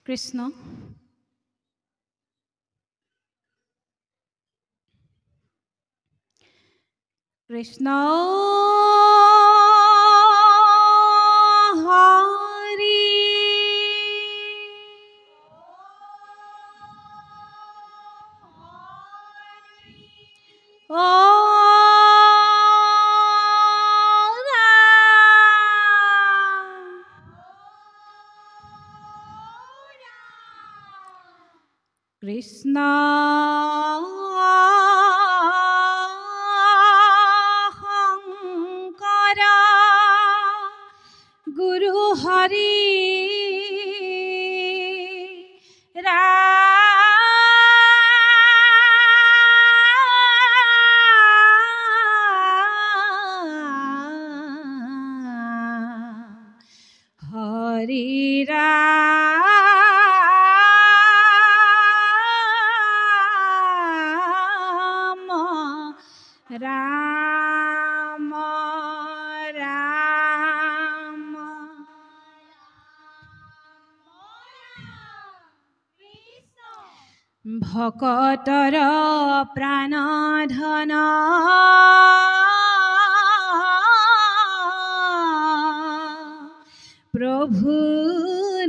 কৃষ্ণ কৃষ্ণ হৰি কৃষ্ণ শংকৰ গুৰু হৰি হৰি ৰাম ৰাম ভকতৰ প্ৰাণ ধন প্ৰভু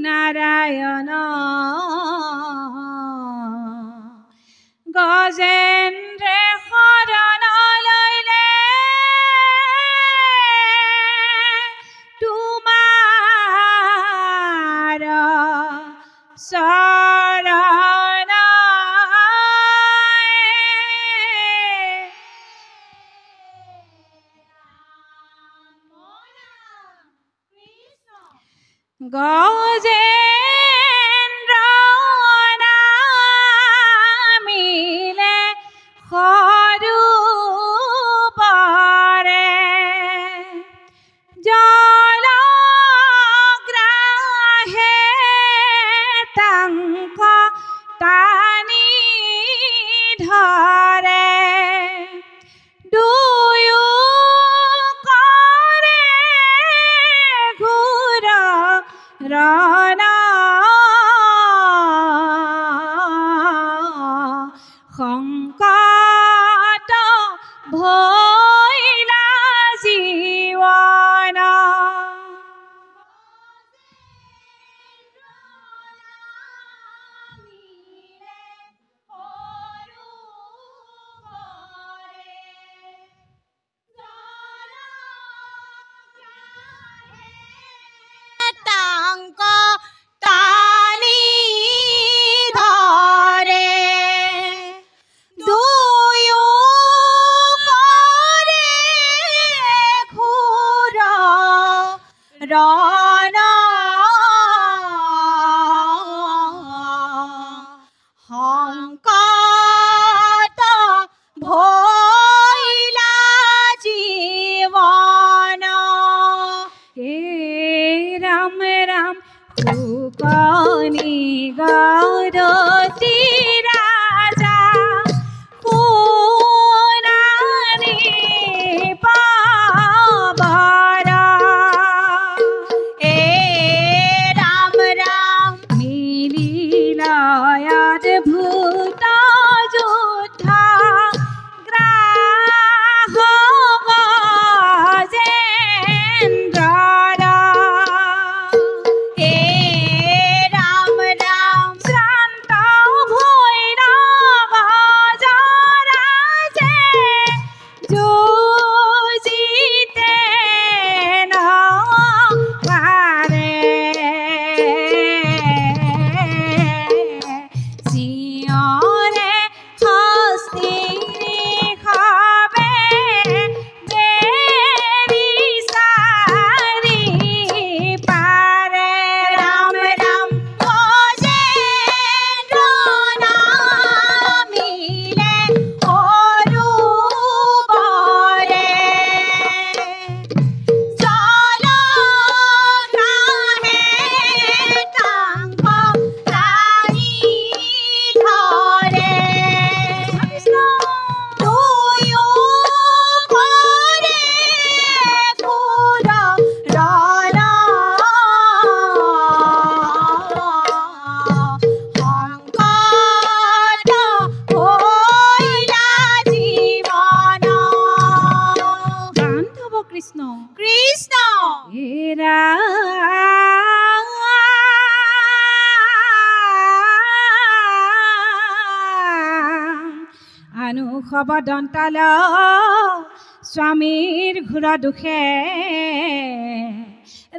নাৰায়ণ গজেন্দ্ৰ শৰণ লইলে তোমাৰ শৰণ গজেন্দ্ৰ নামিলে সৰু পৰে জলগ্ৰাহে তাংক টানি ধৰে দুয়ো কৰে ঘূৰ ৰণ সংকট ভৈলা জীৱন টানি ধৰে দুয়ো কৰে ঘূৰ ৰণ সংকট ভৈলা জীৱন হে ৰাম ৰাম ফুকনি গৰতি ৰাজা সোণাৰী পাবৰ এ ৰাম ৰাম মিলিলয়ত ভূত যুদ্ধ গ্ৰাহ গজেন্দ্ৰ এ ৰাম ৰাম শ্ৰান্ত বদন্তাল স্বামীৰ ঘূৰ দুখে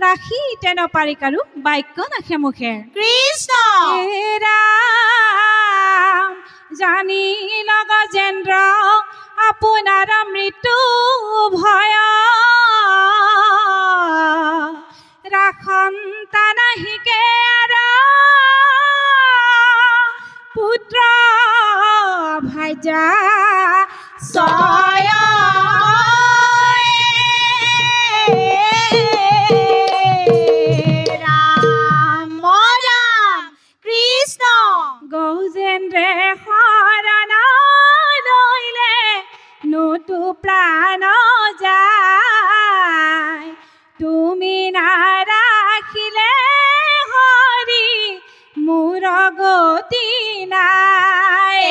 ৰাখি তেন পাৰি কাৰো বাক্য নাখে মুখে কৃষ্ণ ৰাম জানি লগ যেন্দ্ৰ আপোনাৰ মৃত্যু ভয় ৰাখন্তা নাহিকে পুত্ৰ ভাইজা ছয় ৰাম ৰাম কৃষ্ণ গৌজেন্দ্ৰে শৰণ লৈলে নতু প্ৰাণ যায় তুমি নাৰাখিলে হৰি মোৰ গতি নাই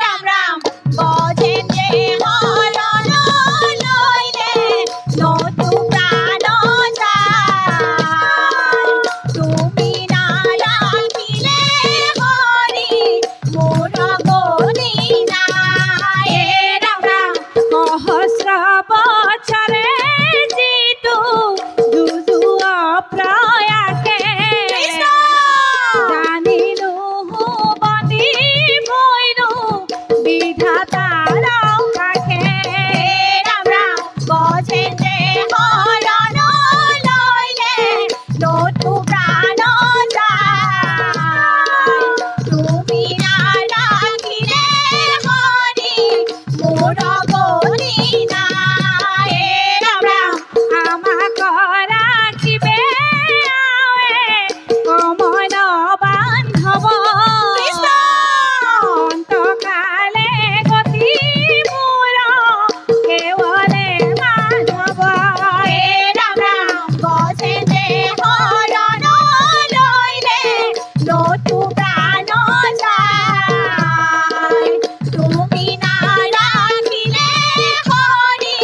ৰাম ৰাম গজেন্দ্ৰে শৰণ লৈলে নতু প্ৰাণ যায় তুমি নাৰাখিলে হৰি মোৰ গতি নাই ৰাম ৰাম সহস্ৰ বছৰে যিটো যুযু অপ্ৰয়াসে জানিলো বন্দী ভৈলো বিধাতাৰ কাষে ৰাম ৰাম গজেন্দ্ৰে শৰণ লৈলে নতু প্ৰাণ যায় তুমি নাৰাখিলে হৰি মোৰ গতি নাই ৰাম ৰাম আমাক ৰাখিবে কমল বান্ধৱ অন্তকালে গতি মোৰ কেৱলে মাধৱ ৰাম ৰাম গজেন্দ্ৰে শৰণ লৈলে নতু প্ৰাণ যায় তুমি নাৰাখিলে হৰি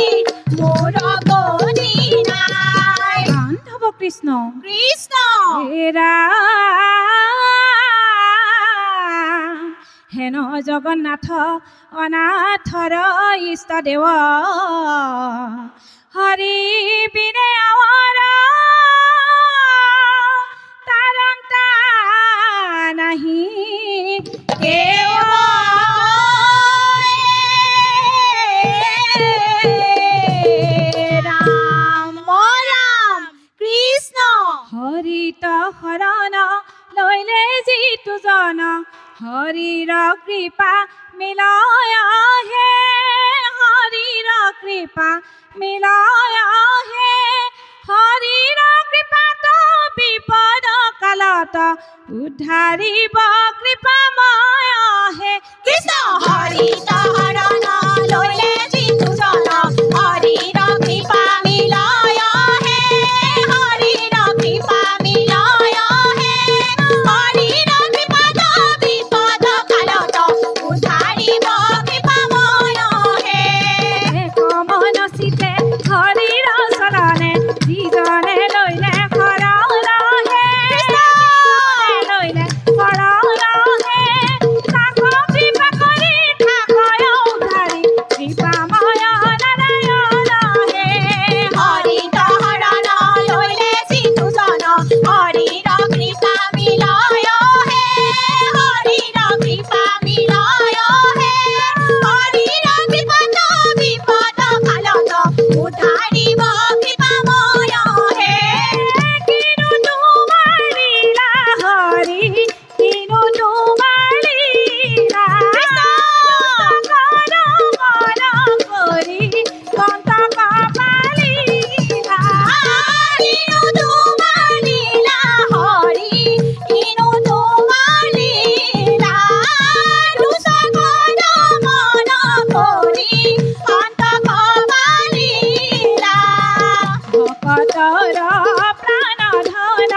মোৰ গতি নাই বান্ধৱ কৃষ্ণ কৃষ্ণ ৰাম হেন জগন্নাথ অনাথৰ ইষ্টদেৱ হৰি বিনে আৱৰ তাৰন্তা নাহি ৰাম ৰাম কৃষ্ণ হৰিত শৰণ লৈলে যিটো জন হৰিৰ কৃপা মিলয় হে হৰিৰ কৃপা মিলয় হে হৰিৰ কৃপাত বিপদ কালত উদ্ধাৰিব কৃপাময় হে কৃষ্ণ হৰিত শৰণ লৈলে যিটো জন হৰিৰ কৃপা মিলয় হে হৰিৰ কৃপা মিলয় হে হৰিৰ কৃপাত বিপদ কালত উদ্ধাৰিব কৃপাময় হে কমল চিতে হৰিৰ চৰণে যিজনে লৈলে শৰণ হে লৈলে শৰণ হে তাক কৃপা কৰি থাকয় উদ্ধাৰি কৃপাময় নাৰায়ণ হে হৰিত শৰণ লৈলে যিটো জন হৰিৰ কৃপা মিলয় হে হৰিৰ কৃপা মিলয় হে হৰিৰ কৃপাত বিপদ কালত উদ্ধাৰিব কৃপাময় হে কিনো তোমাৰ লীলা হৰি কিনো তোমাৰ লীলা মন কৰি কন্তক পালিলা কিনো তোমাৰ লীলা হৰি কিনো তোমাৰ লীলা দুচকত মন কৰি অন্তক পালিলা ভকতৰ প্ৰাণ ধন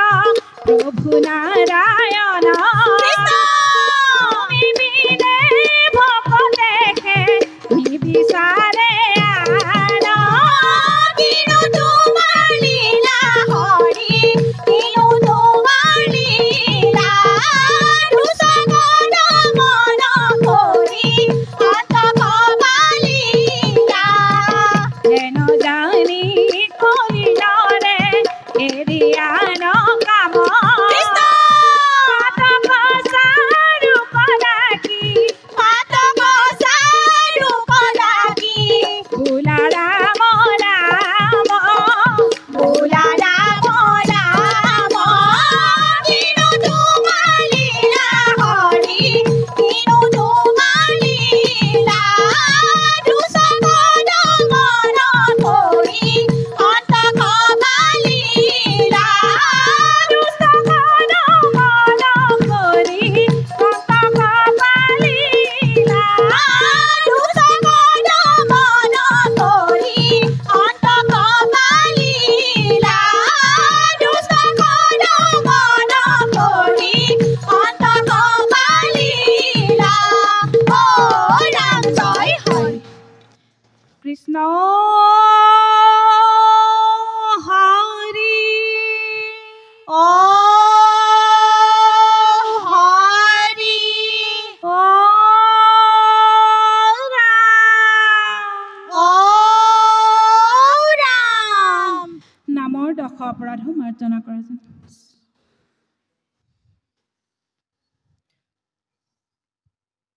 প্ৰভু নাৰায়ণ তুমি বিনে ভকতে নিবিচাৰে আন কিনো তোমাৰ লীলা হৰি কিনো তোমাৰ লীলা দুচকত মন কৰি অন্তক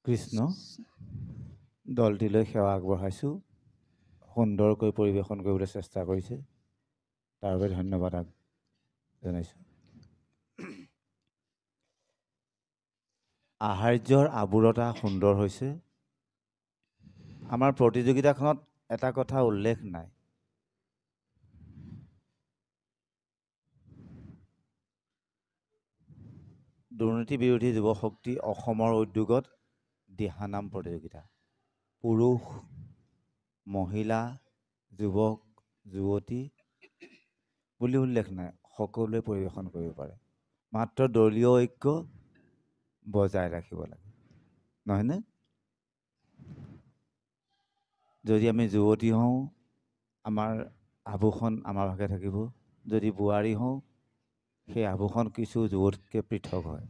কৃষ্ণ দলটিলৈ সেৱা আগবঢ়াইছোঁ সুন্দৰকৈ পৰিৱেশন কৰিবলৈ চেষ্টা কৰিছে তাৰ বাবে ধন্যবাদ জনাইছোঁ আহাৰ্যৰ আবোৰতা সুন্দৰ হৈছে আমাৰ প্ৰতিযোগিতাখনত এটা কথা উল্লেখ নাই দুৰ্নীতি বিৰোধী যুৱ শক্তি অসমৰ উদ্যোগত দিহানাম প্ৰতিযোগিতা পুৰুষ মহিলা যুৱক যুৱতী বুলি উল্লেখ নাই সকলোৱে পৰিৱেশন কৰিব পাৰে মাত্ৰ দলীয় ঐক্য বজাই ৰাখিব লাগে নহয়নে যদি আমি যুৱতী হওঁ আমাৰ আভূষণ আমাৰ ভাগে থাকিব যদি বোৱাৰী হওঁ সেই আভূষণ কিছু যুৱতীতকৈ পৃথক হয়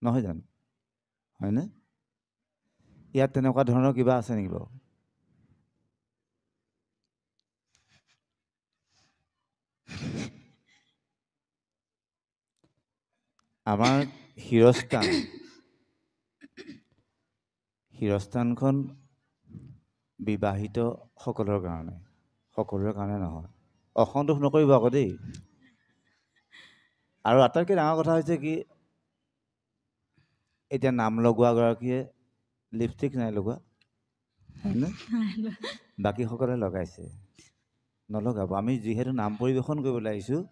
নহয় জানো হয়নে ইয়াত তেনেকুৱা ধৰণৰ কিবা আছে নেকি বাৰু আমাৰ শিৰস্থানখন বিবাহিতসকলৰ কাৰণে সকলোৰে কাৰণে নহয় অসন্তোষ নকৰিব আকৌ দেই আৰু আটাইতকৈ ডাঙৰ কথা হৈছে কি এতিয়া নাম লগোৱাগৰাকীয়ে লিপষ্টিক নাই লগোৱা হয়নে বাকীসকলে লগাইছে নলগাব আমি যিহেতু নাম পৰিৱেশন কৰিবলৈ আহিছোঁ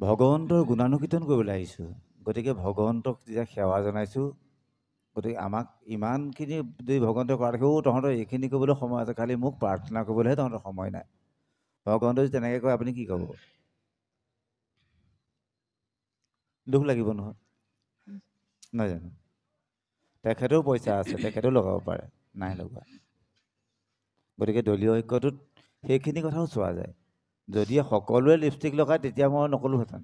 ভগৱন্তৰ গুণানুকীৰ্তন কৰিবলৈ আহিছোঁ গতিকে ভগৱন্তক যেতিয়া সেৱা জনাইছোঁ গতিকে আমাক ইমানখিনি যদি ভগৱন্তই কৰা দেখোঁ তহঁতৰ এইখিনি কৰিবলৈ সময় আছে খালি মোক প্ৰাৰ্থনা কৰিবলৈহে তহঁতৰ সময় নাই ভগৱন্তই যদি তেনেকৈ কয় আপুনি কি ক'ব দুখ লাগিব নহয় নহয় জানো তেখেতেও পইচা আছে তেখেতেও লগাব পাৰে নাই লগোৱা গতিকে দলীয় ঐক্যটোত সেইখিনি কথাও চোৱা যায় যদি সকলোৱে লিপষ্টিক লগায় তেতিয়া মই নকলোহেঁতেন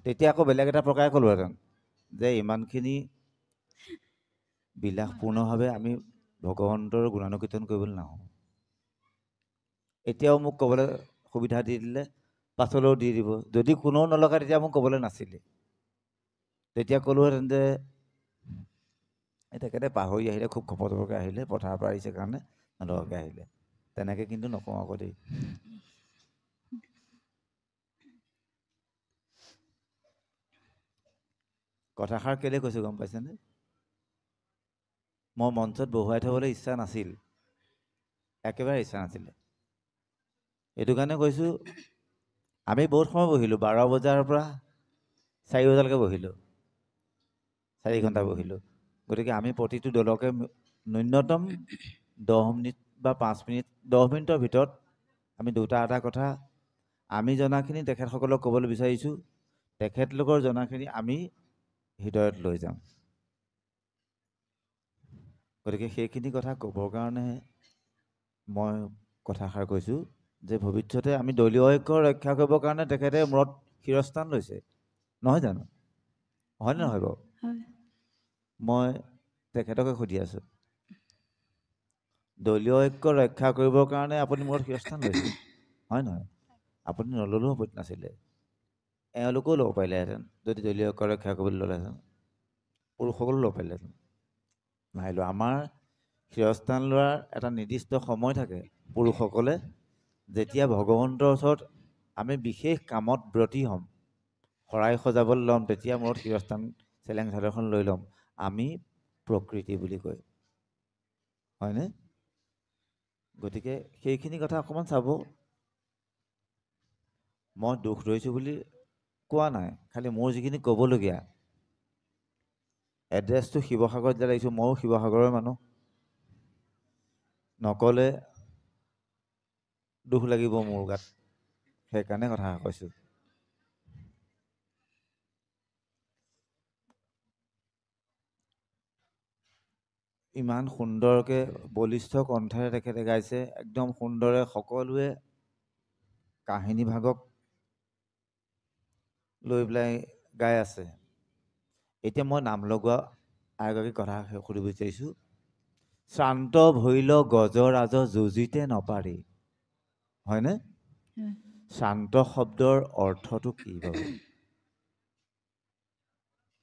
তেতিয়া আকৌ বেলেগ এটা প্ৰকাৰে ক'লোহেঁতেন যে ইমানখিনি বিলাসপূৰ্ণভাৱে আমি ভগৱন্তৰ গুণানুকীৰ্তন কৰিবলৈ নাহোঁ এতিয়াও মোক ক'বলৈ সুবিধা দি দিলে পাছলৈও দি দিব যদি কোনেও নলগায় তেতিয়া মোক ক'বলৈ নাছিলে তেতিয়া ক'লোহেঁতেন যে তেখেতে পাহৰি আহিলে খুব খপতকৈ আহিলে পথাৰৰ পৰা আহিছে কাৰণে নলগাকৈ আহিলে তেনেকৈ কিন্তু নকওঁ আকৌ দেই কথাষাৰ কেলৈ কৈছোঁ গম পাইছেনে মই মঞ্চত বহুৱাই থ'বলৈ ইচ্ছা নাছিল একেবাৰে ইচ্ছা নাছিলে এইটো কাৰণে কৈছোঁ আমি বহুত সময় বহিলোঁ 12 বজাৰ পৰা 4 বজালৈকে বহিলোঁ 4 ঘণ্টা বহিলোঁ গতিকে আমি প্ৰতিটো দলকে ন্যূনতম 10 মিনিট বা 5 মিনিট 10 মিনিটৰ ভিতৰত আমি দুটা এটা কথা আমি জনাখিনি তেখেতসকলক ক'বলৈ বিচাৰিছোঁ তেখেতলোকৰ জনাখিনি আমি হৃদয়ত লৈ যাম গতিকে সেইখিনি কথা ক'বৰ কাৰণেহে মই কথাষাৰ কৈছোঁ যে ভৱিষ্যতে আমি দলীয় ঐক্য ৰক্ষা কৰিবৰ কাৰণে তেখেতে মূৰত শিৰস্থান লৈছে নহয় জানো হয়নে নহয় বাৰু মই তেখেতকে সুধি আছোঁ দলীয় ঐক্য ৰক্ষা কৰিবৰ কাৰণে আপুনি মূৰত শিৰস্থান লৈছে হয় নহয় আপুনি নল'লেও আপত্তি নাছিলে এওঁলোকেও ল'ব পাৰিলেহেঁতেন যদি দলীয় ঐক্য ৰক্ষা কৰিবলৈ ল'লেহেঁতেন পুৰুষসকলেও ল'ব পাৰিলেহেঁতেন নাই লোৱা আমাৰ শিৰস্থান লোৱাৰ এটা নিৰ্দিষ্ট সময় থাকে পুৰুষসকলে যেতিয়া ভগৱন্তৰ ওচৰত আমি বিশেষ কামত ব্ৰতী হ'ম শৰাই সজাবলৈ ল'ম তেতিয়া মূৰত শিৰস্থান চেলেং চাদৰখন লৈ ল'ম আমি প্ৰকৃতি বুলি কয় হয়নে গতিকে সেইখিনি কথা অকণমান চাব মই দুখ ধৰিছোঁ বুলি কোৱা নাই খালি মোৰ যিখিনি ক'বলগীয়া এড্ৰেছটো শিৱসাগৰত যে লাগিছোঁ ময়ো শিৱসাগৰৰ মানুহ নক'লে দুখ লাগিব মোৰ গাত সেইকাৰণে কথা কৈছোঁ ইমান সুন্দৰকৈ বলিষ্ঠ কণ্ঠেৰে তেখেতে গাইছে একদম সুন্দৰে সকলোৱে কাহিনী ভাগক লৈ পেলাই গাই আছে এতিয়া মই নাম লগোৱা এগৰাকী কথা সুধিব বিচাৰিছোঁ শ্ৰান্ত ভৈল গজৰাজ যুঁজিতে নপাৰি হয়নে শান্ত শব্দৰ অৰ্থটো কি বাৰু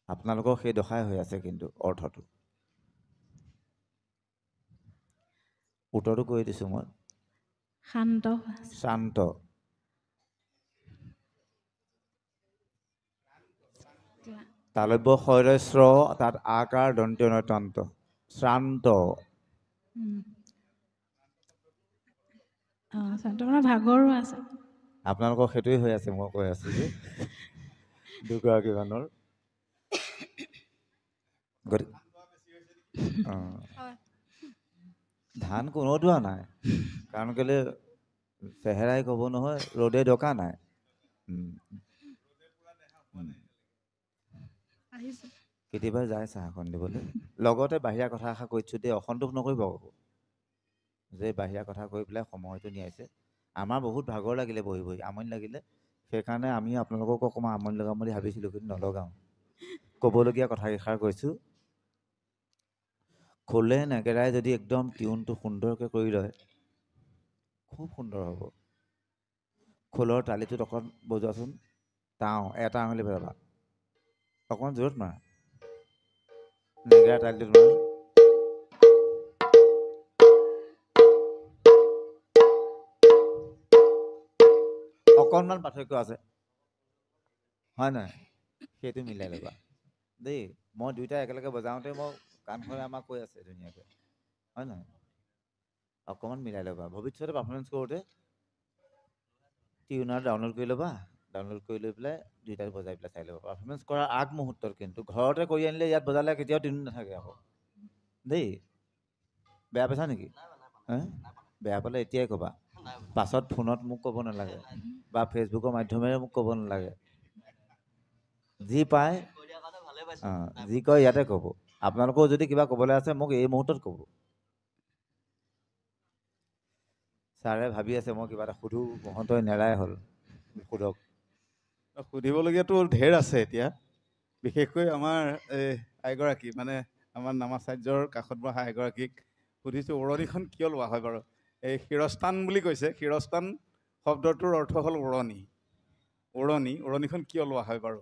আপোনালোকৰ সেই দশাই হৈ আছে কিন্তু অৰ্থটো উত্তৰটো কৈ দিছোঁ মই শান্ত শান্ত তালব্য শৈৰস্ৰ তাত আকাৰ দন্ত্য নতন্ত শ্ৰান্ত শান্ত মানে ভাগৰো আছে আপোনালোকৰ সেইটোৱে হৈ আছে মই কৈ আছোঁ যে দুগৰাকী মানুহৰ ধান কোনো দোৱা নাই কাৰণ কেলে চেহেৰাই ক'ব নহয় ৰ'দে ডকা নাই কেতিয়াবা যায় চাহখন দিবলৈ লগতে বাহিৰা কথা এষাৰ কৈছোঁ দেই অসন্তোষ নকৰিব আকৌ যে বাহিৰা কথা কৈ পেলাই সময়টো নিয়াইছে আমাৰ বহুত ভাগৰ লাগিলে বহি বহি আমনি লাগিলে সেইকাৰণে আমি আপোনালোকক অকণমান আমনি লগাম বুলি ভাবিছিলোঁ কিন্তু নলগাওঁ ক'বলগীয়া কথা এষাৰ কৈছোঁ খোলে নেগেৰাই যদি একদম টিউনটো সুন্দৰকৈ কৰি লয় খুব সুন্দৰ হ'ব খোলৰ তালিটোত অকণ বজোৱাচোন টাও এটা আঙুলি বজাবা অকণমান জোৰত মাৰা নেগেৰা তালিটোত মাৰা অকণমান পাৰ্থক্য আছে হয় নহয় সেইটো মিলাই ল'বা দেই মই দুইটা একেলগে বজাওঁতে মই কাণখনে আমাক কৈ আছে ধুনীয়াকৈ হয় নহয় অকণমান মিলাই ল'বা ভৱিষ্যতে পাৰফৰ্মেঞ্চ কৰোঁতে টিউনাৰ ডাউনলোড কৰি ল'বা ডাউনলোড কৰি লৈ পেলাই দুইটাই বজাই পেলাই চাই ল'বা পাৰফৰ্মেঞ্চ কৰাৰ আগমুহূৰ্তত কিন্তু ঘৰতে কৰি আনিলে ইয়াত বজালে কেতিয়াও টিউন নাথাকে আকৌ দেই বেয়া পাইছা নেকি বেয়া পালে এতিয়াই ক'বা পাছত ফোনত মোক ক'ব নালাগে বা ফেচবুকৰ মাধ্যমেৰে মোক ক'ব নালাগে যি পায় যি কয় ইয়াতে ক'ব আপোনালোকেও যদি কিবা ক'বলৈ আছে মোক এই মুহূৰ্তত ক'ব ছাৰে ভাবি আছে মই কিবা এটা সুধো মহন্তই নেৰাই হ'ল সোধক সুধিবলগীয়াটো ঢেৰ আছে এতিয়া বিশেষকৈ আমাৰ আইগৰাকী মানে আমাৰ নামাচাৰ্যৰ কাষত বহা আইগৰাকীক সুধিছোঁ উৰণিখন কিয় লোৱা হয় বাৰু এই শিৰস্থান বুলি কৈছে শিৰস্থান শব্দটোৰ অৰ্থ হ'ল উৰণি উৰণিখন কিয় লোৱা হয় বাৰু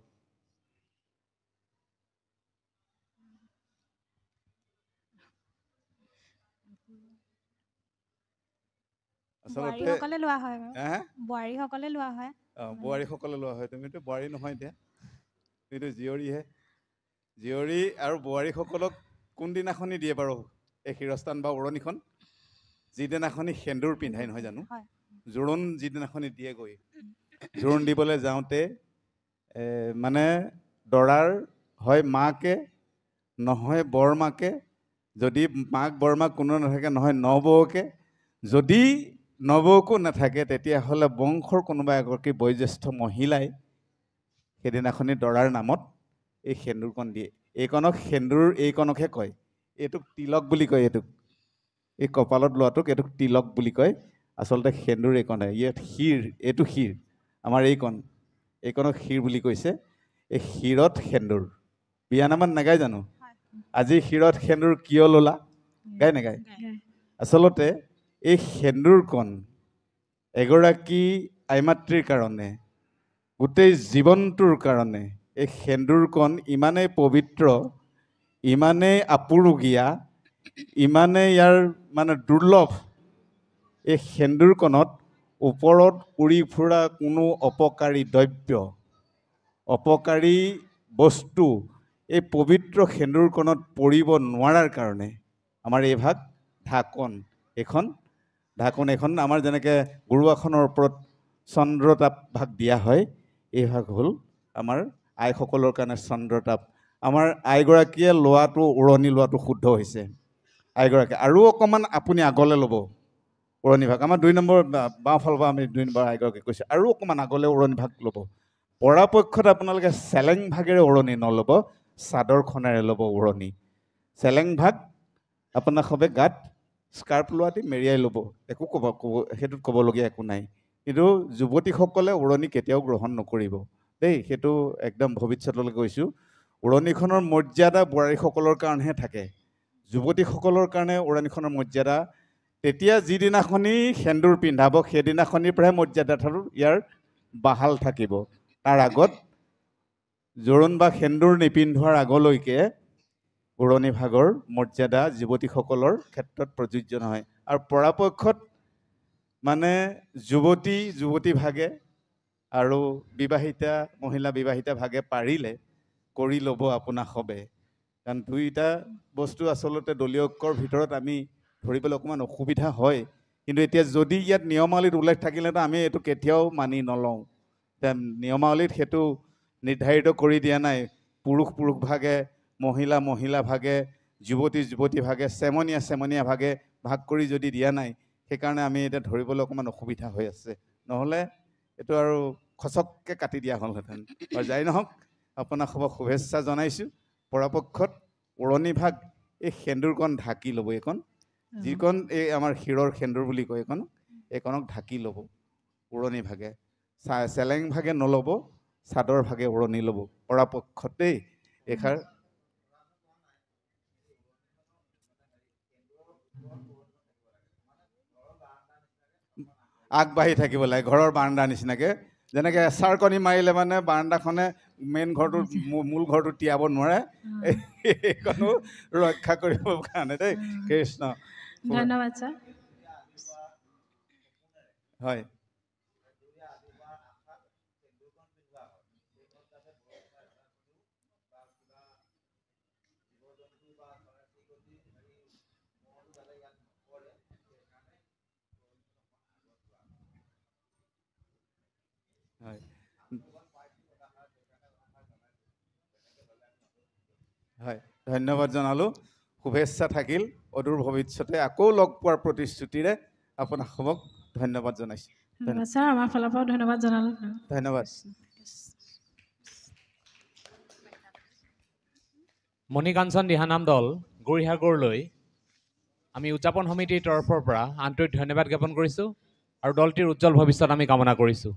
বোৱাৰীসকলে লোৱা হয় বোৱাৰীসকলে লোৱা হয় বোৱাৰীসকলে লোৱা হয় তুমিতো বোৱাৰী নহয় এতিয়া তুমিতো জীয়ৰীহে জীয়ৰী আৰু বোৱাৰীসকলক কোনদিনাখনি দিয়ে বাৰু এই শিৰস্থান বা উৰণিখন যিদিনাখনি সেন্দুৰ পিন্ধাই নহয় জানো জোৰোণ যিদিনাখনি দিয়েগৈ জোৰোণ দিবলৈ যাওঁতে মানে দৰাৰ হয় মাকে নহয় বৰমাকে যদি মাক বৰমাক কোনো নাথাকে নহয় নবৌকে যদি নবৌকো নাথাকে তেতিয়াহ'লে বংশৰ কোনোবা এগৰাকী বয়োজ্যেষ্ঠ মহিলাই সেইদিনাখনি দৰাৰ নামত এই সেন্দুৰকণ দিয়ে এইকণক সেন্দুৰ এইকণকহে কয় এইটোক তিলক বুলি কয় এই কপালত লোৱাটোক এইটোক তিলক বুলি কয় আচলতে সেন্দুৰ এইকণে ইয়াত শিৰ এইটো শিৰ আমাৰ এইকণক শিৰ বুলি কৈছে এই শিৰত সেন্দুৰ বিয়ানামত নাগায় জানো আজি শিৰত সেন্দুৰ কিয় ল'লা গায় নাগায় আচলতে এই সেন্দুৰকণ এগৰাকী আইমাতৃৰ কাৰণে গোটেই জীৱনটোৰ কাৰণে এই সেন্দুৰকণ ইমানেই পবিত্ৰ ইমানেই আপুৰুগীয়া ইমানেই ইয়াৰ মানে দুৰ্লভ এই সেন্দুৰকণত ওপৰত উৰি ফুৰা কোনো অপকাৰী দ্ৰব্য অপকাৰী বস্তু এই পবিত্ৰ সেন্দুৰকণত পৰিব নোৱাৰাৰ কাৰণে আমাৰ এই ভাগ ঢাকন এইখন আমাৰ যেনেকৈ গুৰুআসনৰ ওপৰত চন্দ্ৰতাপ ভাগ দিয়া হয় এই ভাগ হ'ল আমাৰ আইসকলৰ কাৰণে চন্দ্ৰতাপ আমাৰ আইগৰাকীয়ে লোৱাটো উৰণি লোৱাটো শুদ্ধ হৈছে আইগৰাকী আৰু অকণমান আপুনি আগলৈ ল'ব উৰণি ভাগ আমাৰ 2 নম্বৰ বাওঁফালৰ পৰা আমি 2 নম্বৰ আইগৰাকী কৈছোঁ আৰু অকণমান আগলৈ উৰণি ভাগ ল'ব পৰাপক্ষত আপোনালোকে চেলেং ভাগেৰে উৰণি নল'ব চাদৰখনেৰে ল'ব উৰণি চেলেং ভাগ আপোনাৰ সবে গাত স্কাৰ্প লোৱাটি মেৰিয়াই ল'ব একো সেইটোত ক'বলগীয়া একো নাই কিন্তু যুৱতীসকলে উৰণি কেতিয়াও গ্ৰহণ নকৰিব দেই সেইটো একদম ভৱিষ্যতলৈ কৈছোঁ উৰণিখনৰ মৰ্যাদা বোৱাৰীসকলৰ কাৰণেহে থাকে যুৱতীসকলৰ কাৰণে উৰণিখনৰ মৰ্যাদা তেতিয়া যিদিনাখনি সেন্দুৰ পিন্ধাব সেইদিনাখনিৰ পৰাই মৰ্যাদাটো ইয়াৰ বাহাল থাকিব তাৰ আগত জোৰোণ বা সেন্দুৰ নিপিন্ধোৱাৰ আগলৈকে উৰণি ভাগৰ মৰ্যাদা যুৱতীসকলৰ ক্ষেত্ৰত প্ৰযোজ্য নহয়। আৰু পৰাপক্ষত মানে যুৱতী ভাগে আৰু মহিলা বিবাহিতা ভাগে পাৰিলে কৰি ল'ব আপোনাক হবে। কাৰণ দুইটা বস্তু আচলতে দলীয় ঐক্যৰ ভিতৰত আমি ধৰিবলৈ অকণমান অসুবিধা হয়। কিন্তু এতিয়া যদি ইয়াত নিয়মাৱলীত উল্লেখ থাকিলেতো আমি এইটো কেতিয়াও মানি নলওঁ। এতিয়া নিয়মাৱলীত সেইটো নিৰ্ধাৰিত কৰি দিয়া নাই। পুৰুষ ভাগে, মহিলা ভাগে, যুৱতী ভাগে, চেমনীয়া ভাগে ভাগ কৰি যদি দিয়া নাই, সেইকাৰণে আমি এতিয়া ধৰিবলৈ অকণমান অসুবিধা হৈ আছে। নহ'লে এইটো আৰু খচককৈ কাটি দিয়া হ'লহেঁতেন। আৰু যাই নহওক আপোনাক শুভেচ্ছা জনাইছোঁ। পৰাপক্ষত উৰণি ভাগ এই সেন্দুৰকণ ঢাকি ল'ব। এইকণ যিকণ এই আমাৰ শিৰৰ সেন্দুৰ বুলি কয়, এইকণক ঢাকি ল'ব উৰণি ভাগে। চেলেং ভাগে নল'ব, চাদৰ ভাগে উৰণি ল'ব পৰাপক্ষতেই। এইষাৰ আগবাঢ়ি থাকিব লাগে, ঘৰৰ বাৰাণ্ডা নিচিনাকৈ। যেনেকৈ এচাৰ কণী মাৰিলে মানে বাৰাণ্ডাখনে মেইন ঘৰটো মূল ঘৰটো তিয়াব নোৱাৰে, এইকণো ৰক্ষা কৰিবৰ কাৰণে দেই। কৃষ্ণ ধন্যবাদ ছাৰ। হয়। হয়, ধন্যবাদ জনালোঁ। শুভেচ্ছা থাকিল। অদূৰ ভৱিষ্যতে আকৌ লগ পোৱাৰ প্ৰতিশ্ৰুতিৰে আপোনাক ধন্যবাদ জনাইছোঁ। ধন্যবাদ ছাৰ, আমাৰ ফালৰ পৰাও ধন্যবাদ জনালোঁ। ধন্যবাদ। মণিকাঞ্চন দিহানাম দল গৌৰীসাগৰলৈ আমি উদযাপন সমিতিৰ তৰফৰ পৰা আন্তৰিক ধন্যবাদ জ্ঞাপন কৰিছোঁ আৰু দলটিৰ উজ্জ্বল ভৱিষ্যত আমি কামনা কৰিছোঁ।